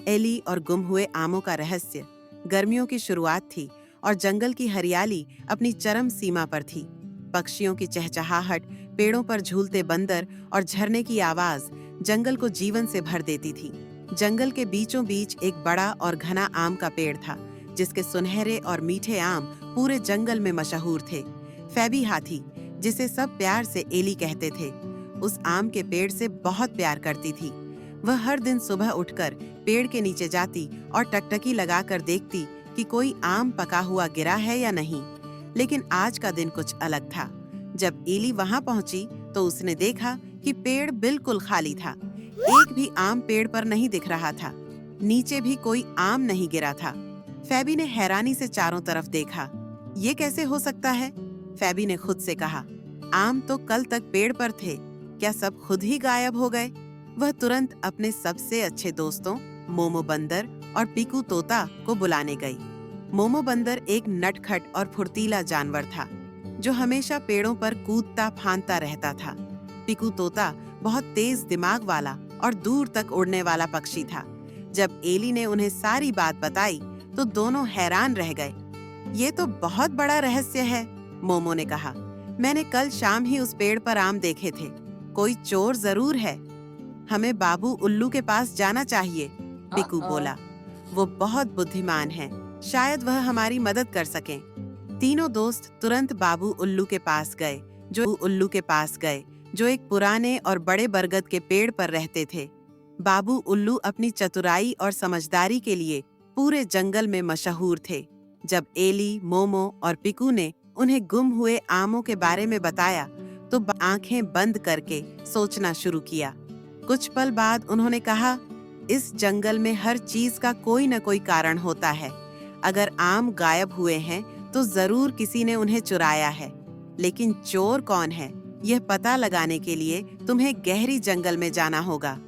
Eli और गुम हुए आमों का रहस्य। गर्मियों की शुरुआत थी और जंगल की हरियाली अपनी चरम सीमा पर थी। पक्षियों की चहचहाहट, पेड़ों पर झूलते बंदर और झरने की आवाज जंगल को जीवन से भर देती थी। जंगल के बीचों बीच एक बड़ा और घना आम का पेड़ था, जिसके सुनहरे और मीठे आम पूरे जंगल में मशहूर थे। फैबी हाथी, जिसे सब प्यार से एली कहते थे, उस आम के पेड़ से बहुत प्यार करती थी। वह हर दिन सुबह उठकर पेड़ के नीचे जाती और टकटकी लगाकर देखती कि कोई आम पका हुआ गिरा है या नहीं। लेकिन आज का दिन कुछ अलग था। जब एली वहां पहुंची तो उसने देखा कि पेड़ बिल्कुल खाली था। एक भी आम पेड़ पर नहीं दिख रहा था। नीचे भी कोई आम नहीं गिरा था। फैबी ने हैरानी से चारों तरफ देखा। ये कैसे हो सकता है? फैबी ने खुद से कहा, आम तो कल तक पेड़ पर थे, क्या सब खुद ही गायब हो गए? वह तुरंत अपने सबसे अच्छे दोस्तों मोमो बंदर और पिकू तोता को बुलाने गई। मोमो बंदर एक नटखट और फुर्तीला जानवर था, जो हमेशा पेड़ों पर कूदता फांदता रहता था। पिकू तोता बहुत तेज दिमाग वाला और दूर तक उड़ने वाला पक्षी था। जब एली ने उन्हें सारी बात बताई तो दोनों हैरान रह गए। ये तो बहुत बड़ा रहस्य है, मोमो ने कहा। मैंने कल शाम ही उस पेड़ पर आम देखे थे। कोई चोर जरूर है। हमें बाबू उल्लू के पास जाना चाहिए, पिकू बोला। वो बहुत बुद्धिमान है, शायद वह हमारी मदद कर सकें। तीनों दोस्त तुरंत बाबू उल्लू के पास गए, जो एक पुराने और बड़े बरगद के पेड़ पर रहते थे। बाबू उल्लू अपनी चतुराई और समझदारी के लिए पूरे जंगल में मशहूर थे। जब एली, मोमो और पिकू ने उन्हें गुम हुए आमों के बारे में बताया तो आंखें बंद करके सोचना शुरू किया। कुछ पल बाद उन्होंने कहा, इस जंगल में हर चीज का कोई न कोई कारण होता है। अगर आम गायब हुए हैं तो जरूर किसी ने उन्हें चुराया है। लेकिन चोर कौन है, यह पता लगाने के लिए तुम्हें गहरी जंगल में जाना होगा।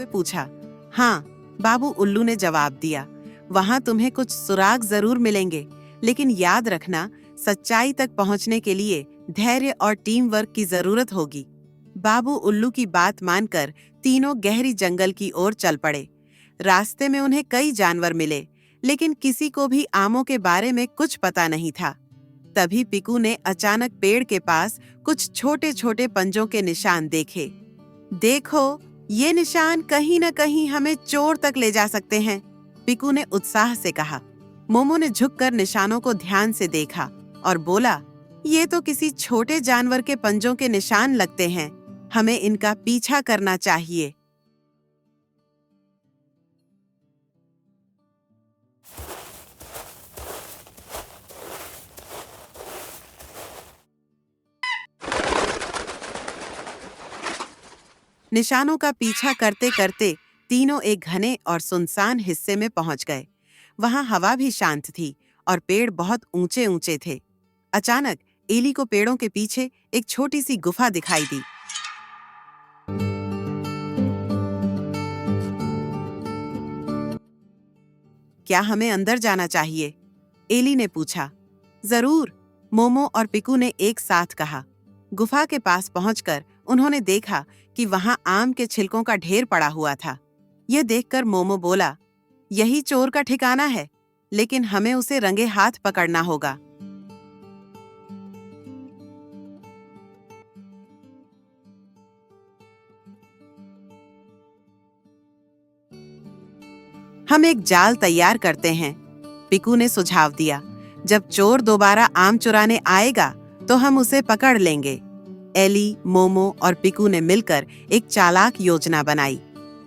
पूछा। हाँ, बाबू उल्लू ने जवाब दिया, वहां तुम्हें कुछ सुराग जरूर मिलेंगे, लेकिन याद रखना, सच्चाई तक पहुंचने के लिए धैर्य और टीम वर्क की जरूरत होगी। बाबू उल्लू की बात मानकर तीनों गहरी जंगल की ओर चल पड़े। रास्ते में उन्हें कई जानवर मिले, लेकिन किसी को भी आमों के बारे में कुछ पता नहीं था। तभी पिकू ने अचानक पेड़ के पास कुछ छोटे छोटे पंजों के निशान देखे। देखो, ये निशान कहीं न कहीं हमें चोर तक ले जा सकते हैं, पिकू ने उत्साह से कहा। मोमो ने झुककर निशानों को ध्यान से देखा और बोला, ये तो किसी छोटे जानवर के पंजों के निशान लगते हैं। हमें इनका पीछा करना चाहिए। निशानों का पीछा करते करते तीनों एक घने और सुनसान हिस्से में पहुंच गए। वहां हवा भी शांत थी और पेड़ बहुत ऊंचे ऊंचे थे। अचानक एली को पेड़ों के पीछे एक छोटी सी गुफा दिखाई दी। क्या हमें अंदर जाना चाहिए? एली ने पूछा। जरूर, मोमो और पिकू ने एक साथ कहा। गुफा के पास पहुंचकर उन्होंने देखा कि वहां आम के छिलकों का ढेर पड़ा हुआ था। यह देखकर मोमो बोला, यही चोर का ठिकाना है, लेकिन हमें उसे रंगे हाथ पकड़ना होगा। हम एक जाल तैयार करते हैं, पिकू ने सुझाव दिया। जब चोर दोबारा आम चुराने आएगा तो हम उसे पकड़ लेंगे। एली, मोमो और पिकू ने मिलकर एक चालाक योजना बनाई।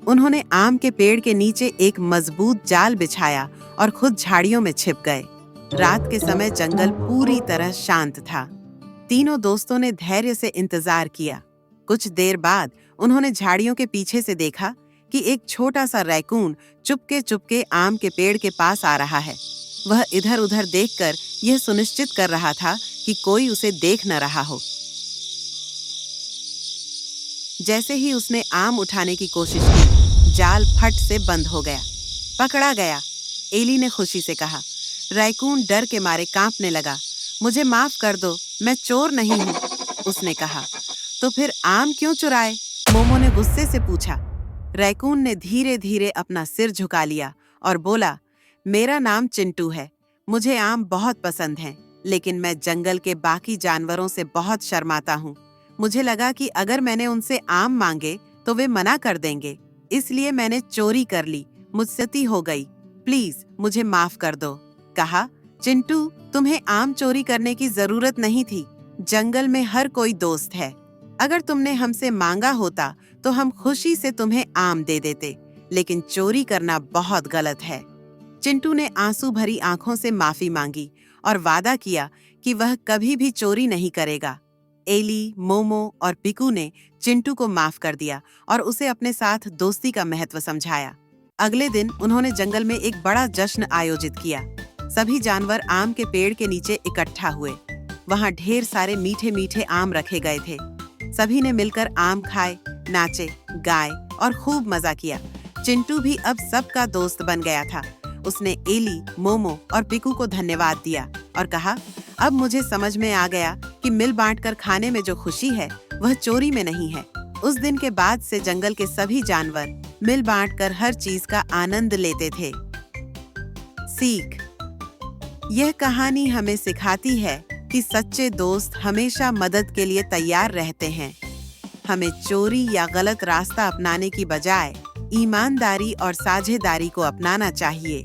उन्होंने आम के पेड़ के नीचे एक मजबूत जाल बिछाया और खुद झाड़ियों में छिप गए। रात के समय जंगल पूरी तरह शांत था। तीनों दोस्तों ने धैर्य से इंतजार किया। कुछ देर बाद उन्होंने झाड़ियों के पीछे से देखा कि एक छोटा सा रैकून चुपके चुपके आम के पेड़ के पास आ रहा है। वह इधर उधर देखकर यह सुनिश्चित कर रहा था कि कोई उसे देख न रहा हो। जैसे ही उसने आम उठाने की कोशिश की, जाल फट से बंद हो गया। पकड़ा गया, एली ने खुशी से कहा। रैकून डर के मारे कांपने लगा। मुझे माफ कर दो, मैं चोर नहीं हूँ, उसने कहा। तो फिर आम क्यों चुराए? मोमो ने गुस्से से पूछा। रैकून ने धीरे धीरे अपना सिर झुका लिया और बोला, मेरा नाम चिंटू है। मुझे आम बहुत पसंद हैं, लेकिन मैं जंगल के बाकी जानवरों से बहुत शर्माता हूँ। मुझे लगा कि अगर मैंने उनसे आम मांगे तो वे मना कर देंगे, इसलिए मैंने चोरी कर ली। मुझसे गलती हो गई, प्लीज मुझे माफ कर दो, कहा। चिंटू, तुम्हें आम चोरी करने की जरूरत नहीं थी। जंगल में हर कोई दोस्त है। अगर तुमने हमसे मांगा होता तो हम खुशी से तुम्हें आम दे देते, लेकिन चोरी करना बहुत गलत है। चिंटू ने आंसू भरी आंखों से माफी मांगी और वादा किया कि वह कभी भी चोरी नहीं करेगा। एली, मोमो और पिकू ने चिंटू को माफ कर दिया और उसे अपने साथ दोस्ती का महत्व समझाया। अगले दिन उन्होंने जंगल में एक बड़ा जश्न आयोजित किया। सभी जानवर आम के पेड़ के नीचे इकट्ठा हुए। वहां ढेर सारे मीठे मीठे आम रखे गए थे। सभी ने मिलकर आम खाए, नाचे, गाए और खूब मजा किया। चिंटू भी अब सबका दोस्त बन गया था। उसने एली, मोमो और पिकू को धन्यवाद दिया और कहा, अब मुझे समझ में आ गया कि मिल बांटकर खाने में जो खुशी है वह चोरी में नहीं है। उस दिन के बाद से जंगल के सभी जानवर मिल बांटकर हर चीज का आनंद लेते थे। सीख: यह कहानी हमें सिखाती है कि सच्चे दोस्त हमेशा मदद के लिए तैयार रहते हैं। हमें चोरी या गलत रास्ता अपनाने की बजाय ईमानदारी और साझेदारी को अपनाना चाहिए।